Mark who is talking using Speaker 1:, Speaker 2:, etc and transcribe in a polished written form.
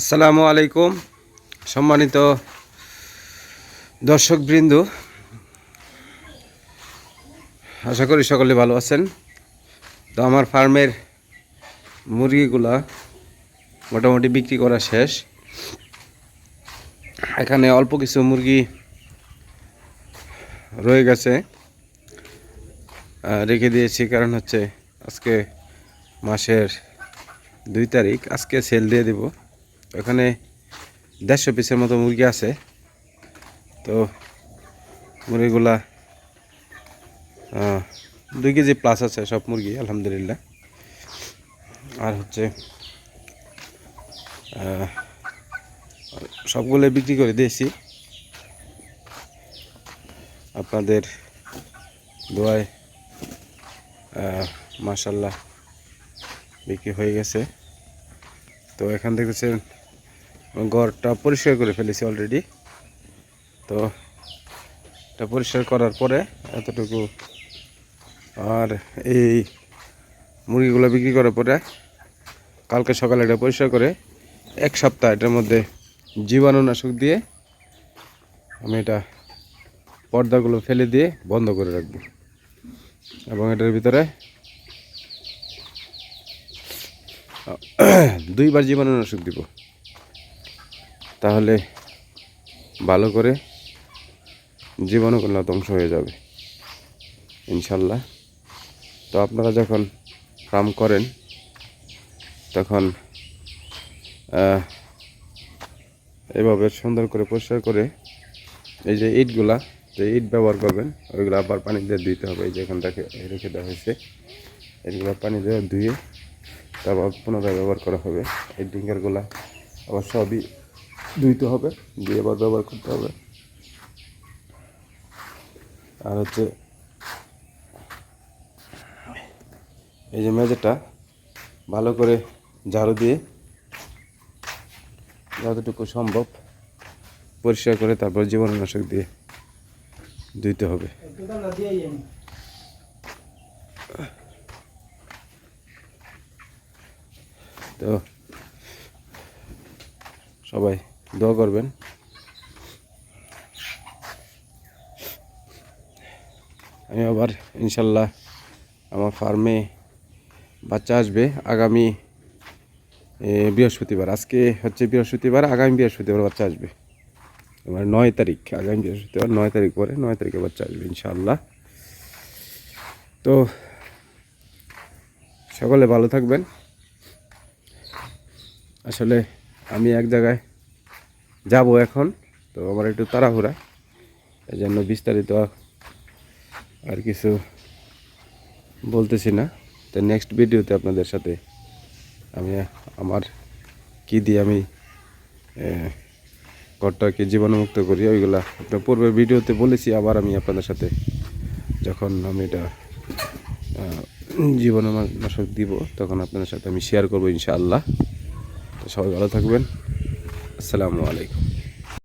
Speaker 1: আসসালামু আলাইকুম সম্মানিত দর্শকবৃন্দ, আশা করি সকলে ভালো আছেন। তো আমার ফার্মের মুরগিগুলা মোটামুটি বিক্রি করা শেষ। এখানে অল্প কিছু মুরগি রয়ে গেছে, রেখে দিয়েছি। কারণ হচ্ছে আজকে মাসের 2 তারিখ, আজকে সেল দিয়ে দেব। এখানে 150 পিসের মতো মুরগি আছে। তো মুরগিগুলা 2 কেজি প্লাস আছে সব মুরগি, আলহামদুলিল্লাহ। আর হচ্ছে সবগুলো বিক্রি করে দিয়েছি। আপনাদের দোয়ায় মাশাল্লাহ বিক্রি হয়ে গেছে। তো এখান থেকে ঘরটা পরিষ্কার করে ফেলেছি অলরেডি। তো এটা পরিষ্কার করার পরে এতটুকু, আর এই মুরগিগুলো বিক্রি করার পরে কালকে সকালে এটা পরিষ্কার করে 1 সপ্তাহ এটার মধ্যে জীবাণুনাশক দিয়ে আমি এটা পর্দাগুলো ফেলে দিয়ে বন্ধ করে রাখবো, এবং এটার ভিতরে 2 বার জীবাণুনাশক দিব। তাহলে ভালো করে জীবাণুগুলো ধ্বংস হয়ে যাবে ইনশাল্লাহ। তো আপনারা যখন ফার্ম করেন তখন এভাবে সুন্দর করে পরিষ্কার করে এই যে ইটগুলা, যে ইট ব্যবহার করবেন ওইগুলো আবার পানি দিয়ে ধুইতে হবে। এই যে এখান থেকে রেখে দেওয়া হয়েছে, এগুলো পানি দিয়ে ধুয়ে তারপর পুনরায় ব্যবহার করা হবে। এই ডিঙ্গারগুলা আবার সবই ধুইতে হবে, দিয়ে আবার ব্যবহার করতে হবে। আর হচ্ছে এই যে মেঝেটা ভালো করে ঝাড়ু দিয়ে যতটুকু সম্ভব পরিষ্কার করে তারপর জীবাণুনাশক দিয়ে ধুইতে হবে। তো সবাই দোয়া করবেন। আমি আবার ইনশাল্লাহ আমার ফার্মে বাচ্চা আসবে আগামী বৃহস্পতিবার। আজকে হচ্ছে বৃহস্পতিবার, আগামী বৃহস্পতিবার বাচ্চা আসবে। আমার 9 তারিখ, আগামী বৃহস্পতিবার 9 তারিখ পরে 9 তারিখে বাচ্চা আসবে ইনশাআল্লাহ। তো সকলে ভালো থাকবেন। আসলে আমি এক জায়গায় যাব এখন, তো আমার একটু তাড়াহুড়া, এই জন্য বিস্তারিত আর কিছু বলতেছি না। তো নেক্সট ভিডিওতে আপনাদের সাথে আমি আমার কি দিয়ে আমি ঘরটাকে জীবাণুমুক্ত করি ওইগুলা আপনার পূর্বের ভিডিওতে বলেছি। আবার আমি আপনাদের সাথে যখন আমি এটা জীবাণুনাশক দিব তখন আপনাদের সাথে আমি শেয়ার করবো ইনশাআল্লাহ। তো সবাই ভালো থাকবেন। আসসালামু আলাইকুম।